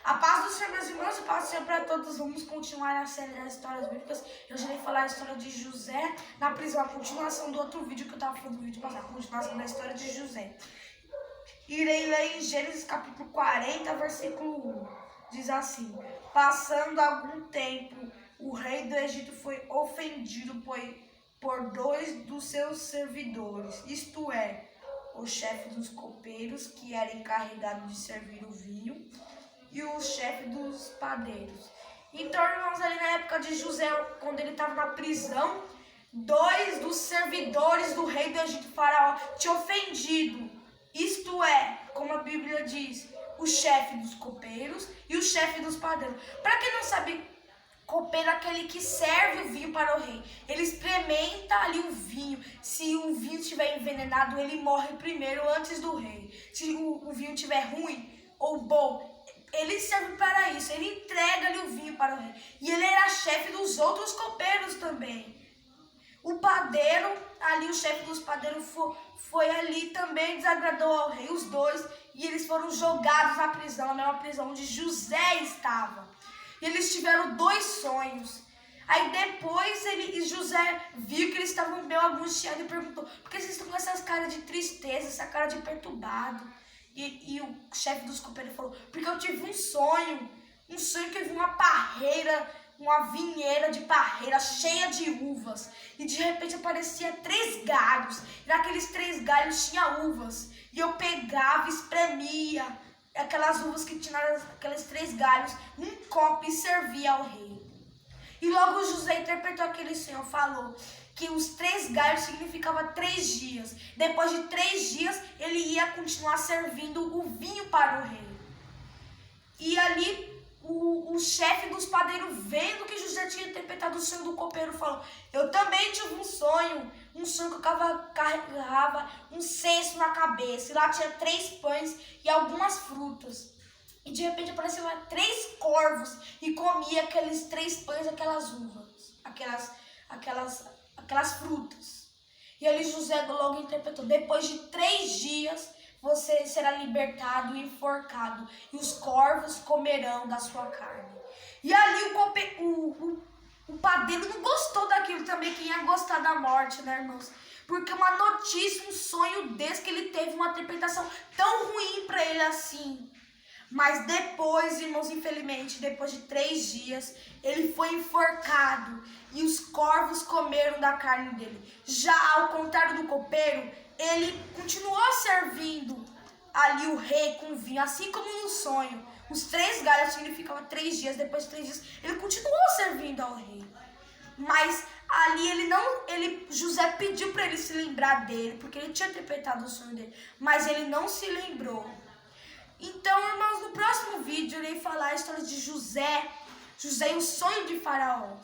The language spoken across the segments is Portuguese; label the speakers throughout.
Speaker 1: A paz do Senhor, meus irmãos, e paz do Senhor para todos. Vamos continuar a série das histórias bíblicas. Eu já irei falar a história de José na prisão, a continuação do outro vídeo que eu estava falando no vídeo passado, a continuação da história de José. Irei ler em Gênesis capítulo 40, versículo 1. Diz assim: passando algum tempo, o rei do Egito foi ofendido por dois dos seus servidores, isto é, o chefe dos copeiros, que era encarregado de servir o vinho, e o chefe dos padeiros. Então, irmãos, ali na época de José, quando ele estava na prisão, dois dos servidores do rei do Egito, Faraó, tinham ofendido. Isto é, como a Bíblia diz, o chefe dos copeiros e o chefe dos padeiros. Para quem não sabe, copeiro é aquele que serve o vinho para o rei. Ele experimenta ali o vinho. Se o vinho estiver envenenado, ele morre primeiro antes do rei. Se o vinho estiver ruim ou bom, ele serve para isso. Ele entrega ali o vinho para o rei. E ele era chefe dos outros copeiros também. O padeiro, ali o chefe dos padeiros foi ali também, desagradou ao rei, os dois, e eles foram jogados na prisão, na mesma prisão onde José estava. E eles tiveram dois sonhos. Aí depois José viu que eles estavam meio angustiados e perguntou: por que vocês estão com essas caras de tristeza, essa cara de perturbado? E o chefe dos copeiros falou: porque eu tive um sonho que eu vi uma parreira, uma vinheira de parreira cheia de uvas. E de repente aparecia 3 galhos. E naqueles 3 galhos tinha uvas. E eu pegava e espremia aquelas uvas que tinha naqueles 3 galhos num copo e servia ao rei. E logo José interpretou aquele sonho, falou que os 3 galhos significavam 3 dias. Depois de 3 dias, ele ia continuar servindo o vinho para o rei. E ali, o chefe dos padeiros, vendo que José tinha interpretado o sonho do copeiro, falou: eu também tive um sonho que eu carregava um cesto na cabeça. E lá tinha 3 pães e algumas frutas. E de repente apareceram lá 3 corvos e comia aqueles 3 pães, aquelas uvas, aquelas frutas. E ali José logo interpretou: depois de 3 dias você será libertado e enforcado, e os corvos comerão da sua carne. E ali o padeiro não gostou daquilo também, quem ia gostar da morte, né, irmãos? Porque uma notícia, um sonho desse, que ele teve uma interpretação tão ruim para ele assim. Mas depois, irmãos, infelizmente, depois de 3 dias, ele foi enforcado e os corvos comeram da carne dele. Já ao contrário do copeiro, ele continuou servindo ali o rei com vinho, assim como no sonho. Os 3 galhos significavam 3 dias, depois de 3 dias, ele continuou servindo ao rei. Mas ali José pediu para ele se lembrar dele, porque ele tinha interpretado o sonho dele, mas ele não se lembrou. Então, irmãos, no próximo vídeo eu irei falar a história de José e o sonho de Faraó.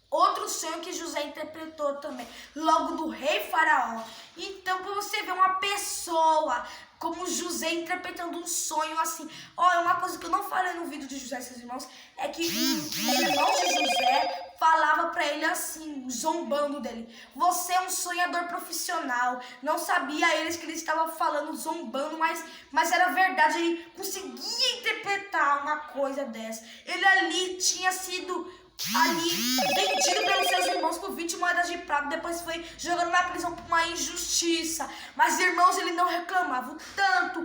Speaker 1: Outro sonho que José interpretou também, logo do rei Faraó. Então, para você ver uma pessoa como José interpretando um sonho assim. Olha, uma coisa que eu não falei no vídeo de José e seus irmãos é que o irmão de José falava para ele assim, zombando dele: você é um sonhador profissional. Não sabia eles que ele estava falando, zombando, mas era verdade. Ele conseguia interpretar uma coisa dessa. Ele ali tinha sido vendido pelos seus irmãos por 20 moedas de prata, depois foi jogado na prisão por uma injustiça. Mas, irmãos, ele não reclamava o tanto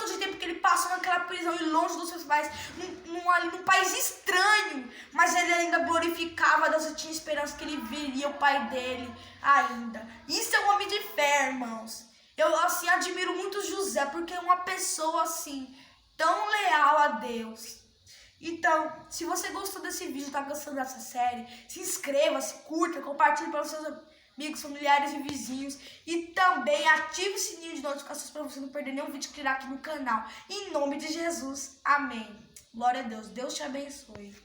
Speaker 1: de tempo que ele passou naquela prisão e longe dos seus pais, num país estranho, mas ele ainda glorificava a Deus e tinha esperança que ele viria o pai dele ainda. Isso é um homem de fé, irmãos. Eu assim admiro muito José, porque é uma pessoa assim tão leal a Deus. Então, se você gostou desse vídeo, está gostando dessa série, se inscreva, se curta, compartilhe para os seus amigos, familiares e vizinhos. E também ative o sininho de notificações para você não perder nenhum vídeo que irá aqui no canal. Em nome de Jesus, amém. Glória a Deus, Deus te abençoe.